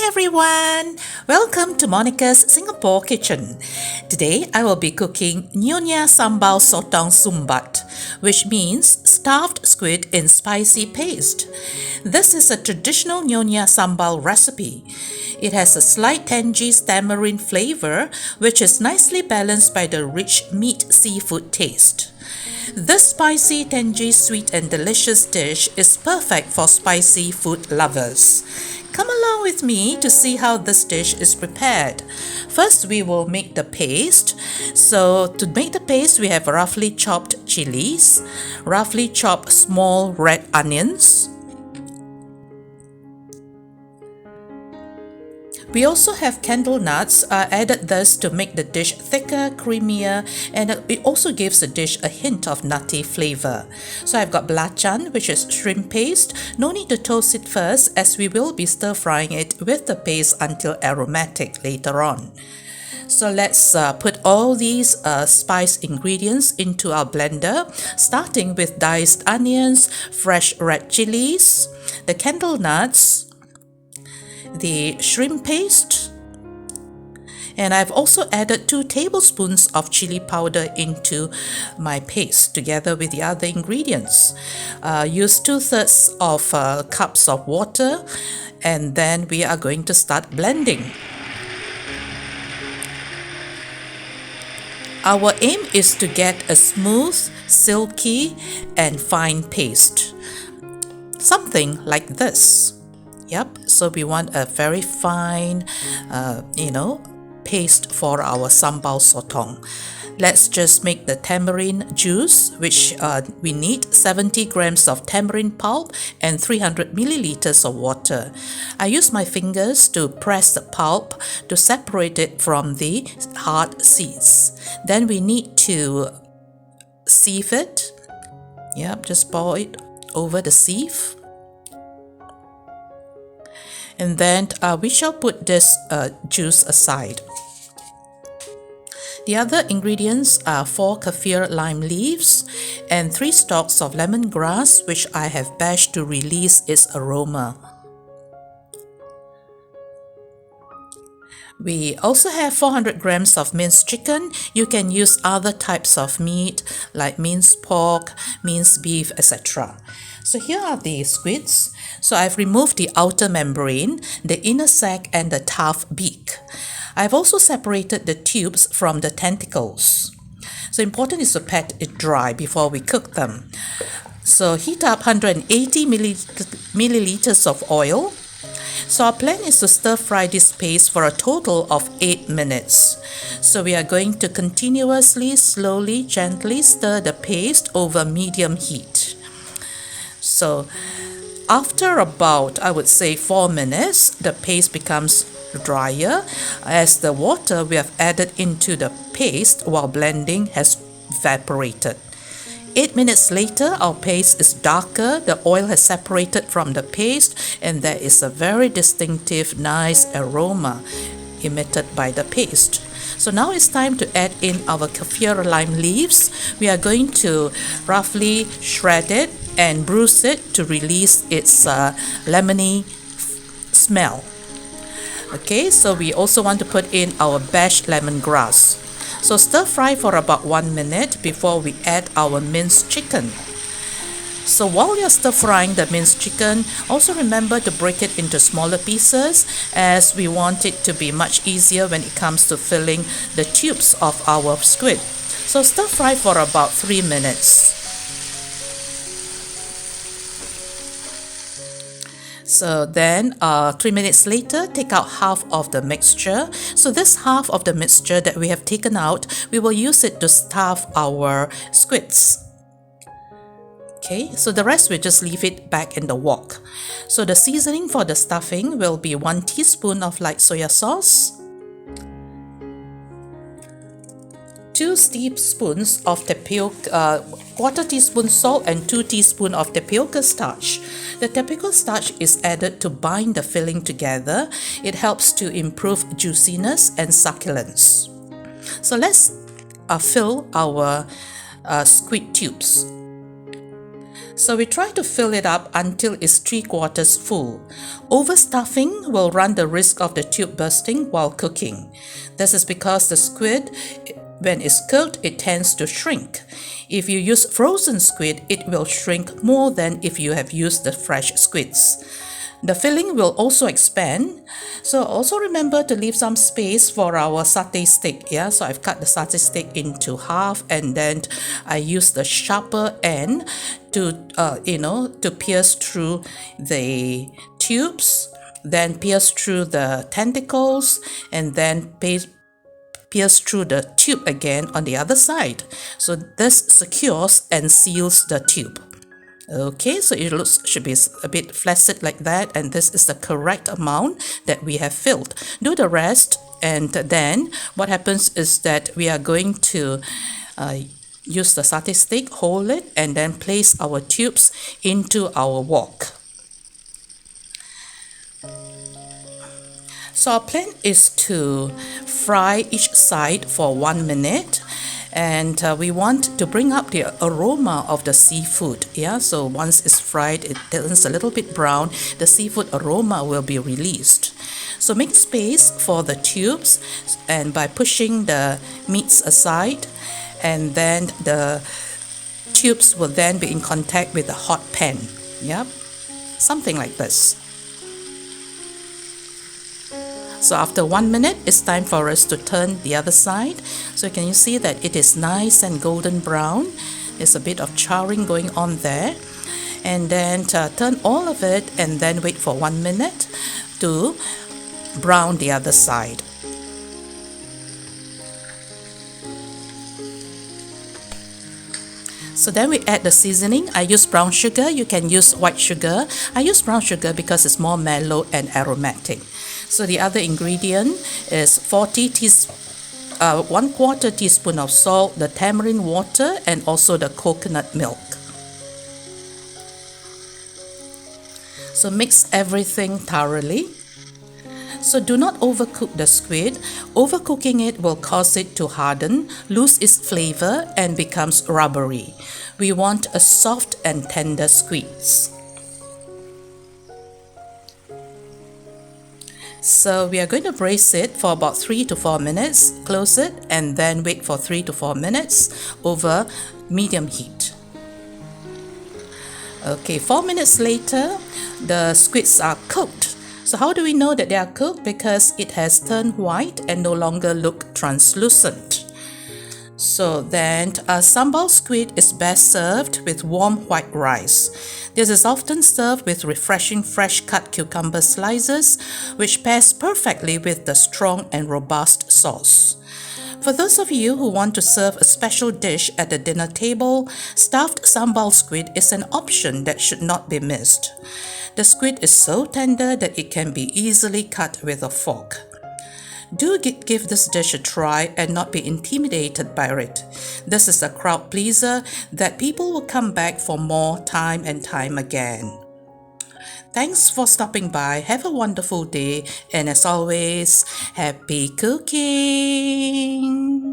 Hi everyone! Welcome to Monica's Singapore Kitchen. Today I will be cooking Nyonya Sambal Sotong Sumbat, which means stuffed squid in spicy paste. This is a traditional Nyonya Sambal recipe. It has a slight tangy tamarind flavor, which is nicely balanced by the rich meat seafood taste. This spicy, tangy, sweet and delicious dish is perfect for spicy food lovers. Come along with me to see how this dish is prepared. First, we will make the paste. So to make the paste, we have roughly chopped chilies, roughly chopped small red onions. We also have candlenuts. I added this to make the dish thicker, creamier, and it also gives the dish a hint of nutty flavor. So I've got belacan, which is shrimp paste. No need to toast it first, as we will be stir frying it with the paste until aromatic later on. So let's put all these spice ingredients into our blender, starting with diced onions, fresh red chilies, the candlenuts, the shrimp paste, and I've also added 2 tablespoons of chili powder into my paste together with the other ingredients. Use 2/3 of cups of water, and then we are going to start blending. Our aim is to get a smooth, silky and fine paste, something like this. Yep, so we want a very fine, paste for our sambal sotong. Let's just make the tamarind juice, which we need 70 grams of tamarind pulp and 300 milliliters of water. I use my fingers to press the pulp to separate it from the hard seeds. Then we need to sieve it. Yep, just pour it over the sieve. And then we shall put this juice aside. The other ingredients are 4 kaffir lime leaves and 3 stalks of lemongrass, which I have bashed to release its aroma. We also have 400 grams of minced chicken. You can use other types of meat like minced pork, minced beef, etc. So here are the squids. So I've removed the outer membrane, the inner sac and the tough beak. I've also separated the tubes from the tentacles. So important is to pat it dry before we cook them. So heat up 180 milliliters of oil. So our plan is to stir fry this paste for a total of 8 minutes. So we are going to continuously, slowly, gently stir the paste over medium heat. So after about, I would say 4 minutes, the paste becomes drier as the water we have added into the paste while blending has evaporated. 8 minutes later, our paste is darker, the oil has separated from the paste, and there is a very distinctive, nice aroma emitted by the paste. So now it's time to add in our kaffir lime leaves. We are going to roughly shred it and bruise it to release its lemony smell. Okay, so we also want to put in our bashed lemongrass. So stir fry for about 1 minute before we add our minced chicken. So while you're stir frying the minced chicken, also remember to break it into smaller pieces, as we want it to be much easier when it comes to filling the tubes of our squid. So stir fry for about 3 minutes. So then 3 minutes later, take out half of the mixture. So this half of the mixture that we have taken out, we will use it to stuff our squids. Okay, so the rest we just leave it back in the wok. So the seasoning for the stuffing will be 1 teaspoon of light soya sauce, 2 teaspoons of tapioca, 1/4 teaspoon salt and 2 teaspoons of tapioca starch. The tapioca starch is added to bind the filling together. It helps to improve juiciness and succulence. So let's fill our squid tubes. So we try to fill it up until it's 3/4 full. Overstuffing will run the risk of the tube bursting while cooking. This is because the squid, when it's cooked, it tends to shrink. If you use frozen squid, it will shrink more than if you have used the fresh squids. The filling will also expand, so also remember to leave some space for our satay stick. Yeah, so I've cut the satay stick into half, and then I use the sharper end to to pierce through the tubes, then pierce through the tentacles, and then pierce through the tube again on the other side. So this secures and seals the tube. Okay, so it should be a bit flaccid like that, and this is the correct amount that we have filled. Do the rest, and then what happens is that we are going to use the satay stick, hold it, and then place our tubes into our wok. So our plan is to fry each side for 1 minute, and we want to bring up the aroma of the seafood. Yeah, so once it's fried, it turns a little bit brown, the seafood aroma will be released. So make space for the tubes, and by pushing the meats aside, and then the tubes will then be in contact with the hot pan. Yep, something like this. So after 1 minute, it's time for us to turn the other side. So can you see that it is nice and golden brown? There's a bit of charring going on there. And then turn all of it, and then wait for 1 minute to brown the other side. So then we add the seasoning. I use brown sugar. You can use white sugar. I use brown sugar because it's more mellow and aromatic. So the other ingredient is 1/4 teaspoon of salt, the tamarind water, and also the coconut milk. So mix everything thoroughly. So do not overcook the squid. Overcooking it will cause it to harden, lose its flavor, and becomes rubbery. We want a soft and tender squids. So we are going to braise it for about 3 to 4 minutes, close it, and then wait for 3 to 4 minutes over medium heat. Okay, 4 minutes later, the squids are cooked. So how do we know that they are cooked? Because it has turned white and no longer look translucent. So then a sambal squid is best served with warm white rice. This is often served with refreshing fresh cut cucumber slices, which pairs perfectly with the strong and robust sauce. For those of you who want to serve a special dish at the dinner table, stuffed sambal squid is an option that should not be missed. The squid is so tender that it can be easily cut with a fork. Do give this dish a try and not be intimidated by it. This is a crowd pleaser that people will come back for more time and time again. Thanks for stopping by. Have a wonderful day, and as always, happy cooking!